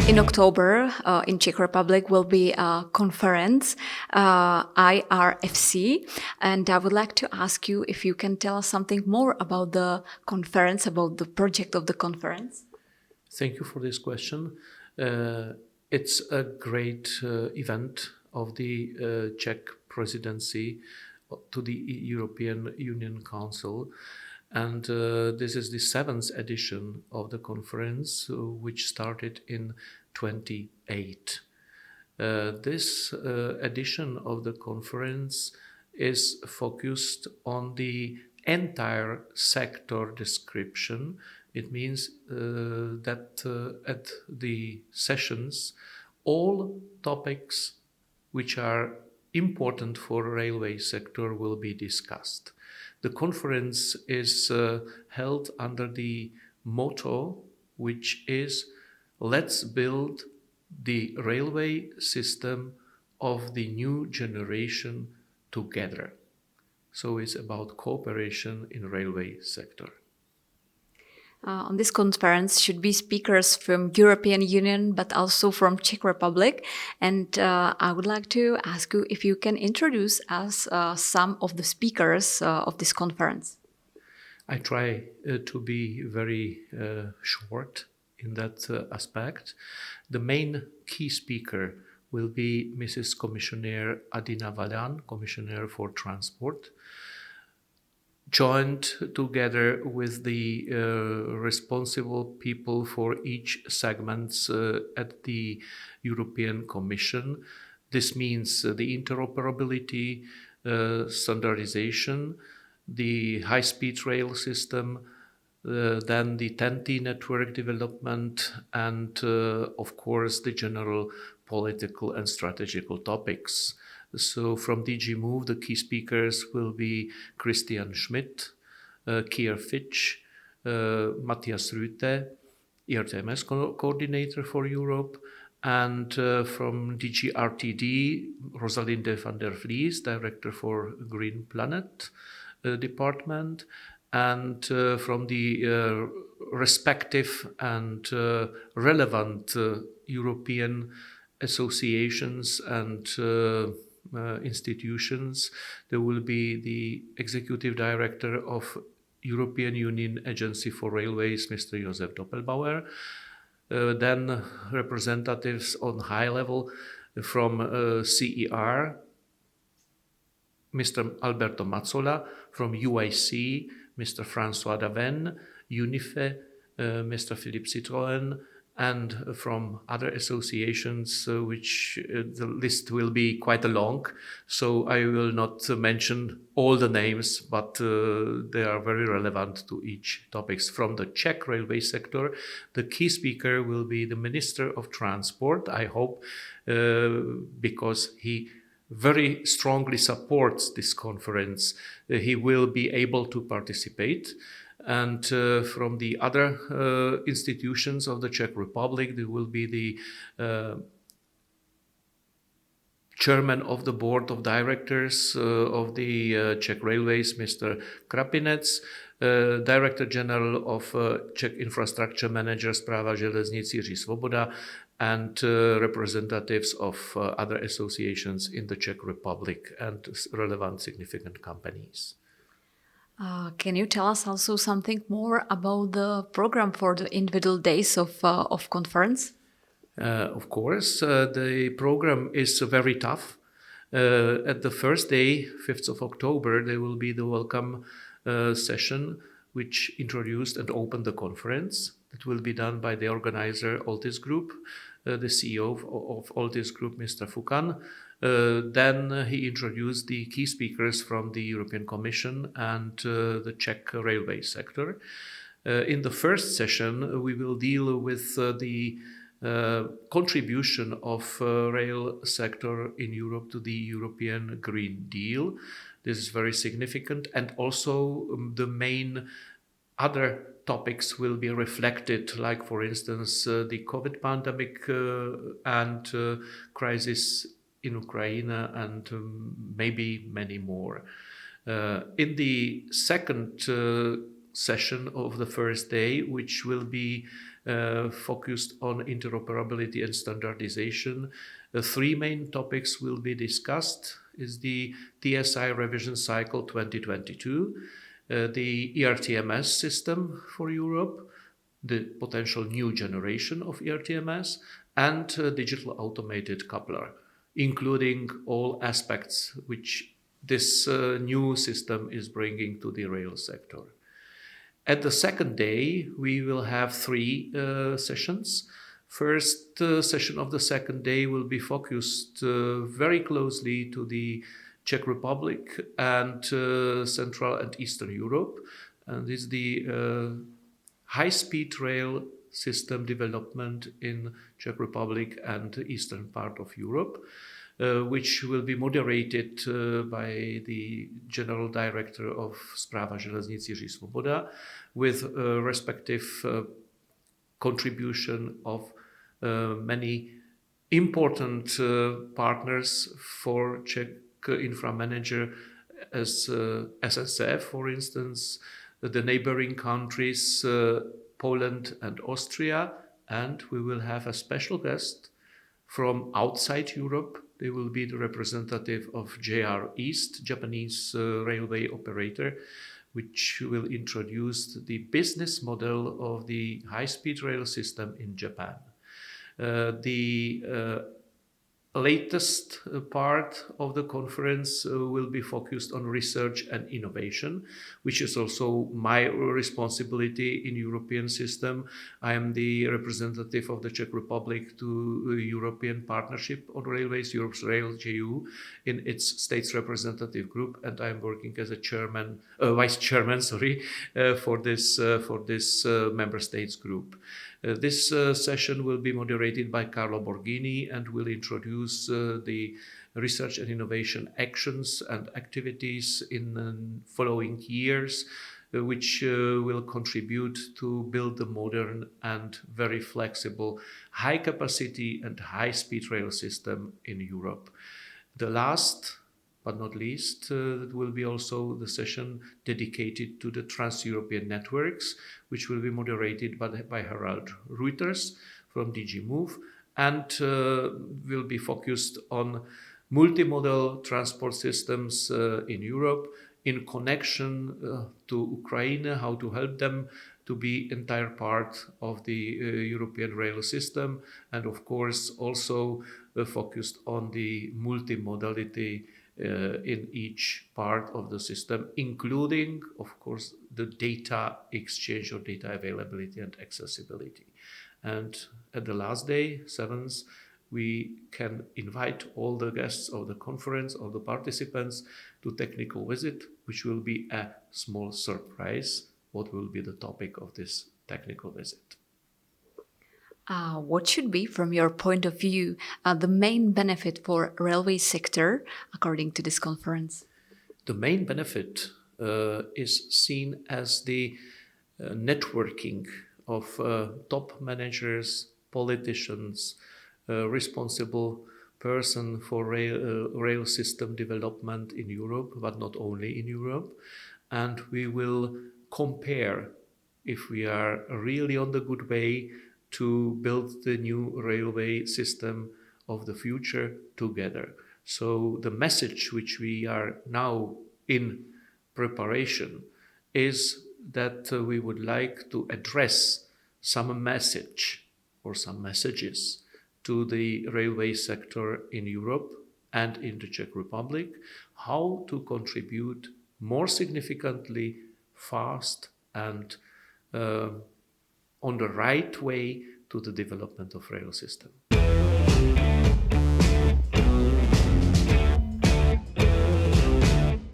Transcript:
In October, in Czech Republic will be a conference, IRFC, and I would like to ask you if you can tell us something more about the conference, about the project of the conference. Thank you for this question. It's a great event of the Czech presidency to the European Union Council. And this is the 7th edition of the conference, which started in 2008. This edition of the conference is focused on the entire sector description. It means that at the sessions, all topics which are important for the railway sector will be discussed. The conference is held under the motto, which is "Let's build the railway system of the new generation together." So it's about cooperation in railway sector. On this conference should be speakers from European Union, but also from Czech Republic. And I would like to ask you if you can introduce us some of the speakers of this conference. I try to be very short in that aspect. The main key speaker will be Mrs. Commissioner Adina Vălean, Commissioner for Transport, joined together with the responsible people for each segments at the European Commission. This means the interoperability, standardization, the high-speed rail system, then the TEN-T network development, and of course the general political and strategical topics. So from DG Move, the key speakers will be Christian Schmidt, Kier Fitch, Matthias Rüte, IRTMS coordinator for Europe, and from DG RTD, Rosalinde van der Vlies, director for Green Planet department, and from the respective and relevant European associations and institutions. There will be the Executive Director of European Union Agency for Railways, Mr. Josef Doppelbauer. Then representatives on high level from CER, Mr. Alberto Mazzola, from UIC, Mr. François Daven, UNIFE, Mr. Philippe Citroën, and from other associations, which the list will be quite long. So I will not mention all the names, but they are very relevant to each topics. From the Czech railway sector, the key speaker will be the Minister of Transport, I hope, because he very strongly supports this conference. He will be able to participate. And from the other institutions of the Czech Republic, there will be the chairman of the board of directors of the Czech Railways, Mr. Krapinec, Director General of Czech Infrastructure Manager Správa železnic Jiří Svoboda, and representatives of other associations in the Czech Republic and relevant significant companies. Can you tell us also something more about the program for the individual days of conference? Of course, the program is very tough. At the first day, 5th of October, there will be the welcome session, which introduced and opened the conference. It will be done by the organizer, Altis Group, the CEO of Altis Group, Mr. Fukan. Then he introduced the key speakers from the European Commission and the Czech railway sector. In the first session, we will deal with the contribution of rail sector in Europe to the European Green Deal. This is very significant, and also the main other topics will be reflected, like for instance the COVID pandemic and crisis in Ukraine, and maybe many more. In the second session of the first day, which will be focused on interoperability and standardization. The three main topics will be discussed is the TSI revision cycle 2022, the ERTMS system for Europe, the potential new generation of ERTMS, and digital automated coupler, including all aspects which this new system is bringing to the rail sector. At the second day, we will have three sessions. First session of the second day will be focused very closely to the Czech Republic and Central and Eastern Europe. And this is the high-speed rail system development in Czech Republic and the eastern part of Europe, which will be moderated by the General Director of Správa železnic Jiří Svoboda, with respective contribution of many important partners for Czech infra manager as SNCF, for instance, the neighboring countries, Poland and Austria, and we will have a special guest from outside Europe. They will be the representative of JR East, Japanese railway operator, which will introduce the business model of the high-speed rail system in Japan. The latest part of the conference will be focused on research and innovation, which is also my responsibility in European system. I am the representative of the Czech Republic to European Partnership on Railways, Europe's Rail JU, in its states representative group, and I am working as a vice chairman, for this member states group. This session will be moderated by Carlo Borghini and will introduce the research and innovation actions and activities in the following years, which will contribute to build the modern and very flexible high capacity and high speed rail system in Europe. The last but not least, it will be also the session dedicated to the trans-European networks, which will be moderated by Harald Reuters from DG Move, and will be focused on multimodal transport systems in Europe in connection to Ukraine, how to help them to be entire part of the European rail system, and of course also focused on the multimodality in each part of the system, including, of course, the data exchange or data availability and accessibility. And at the last day, 7th, we can invite all the guests of the conference, all the participants, to technical visit, which will be a small surprise. What will be the topic of this technical visit? What should be, from your point of view, the main benefit for railway sector according to this conference? The main benefit is seen as the networking of top managers, politicians, responsible person for rail system development in Europe, but not only in Europe. And we will compare if we are really on the good way to build the new railway system of the future together. So the message which we are now in preparation is that we would like to address some message or some messages to the railway sector in Europe and in the Czech Republic, how to contribute more significantly, fast and on the right way to the development of rail system.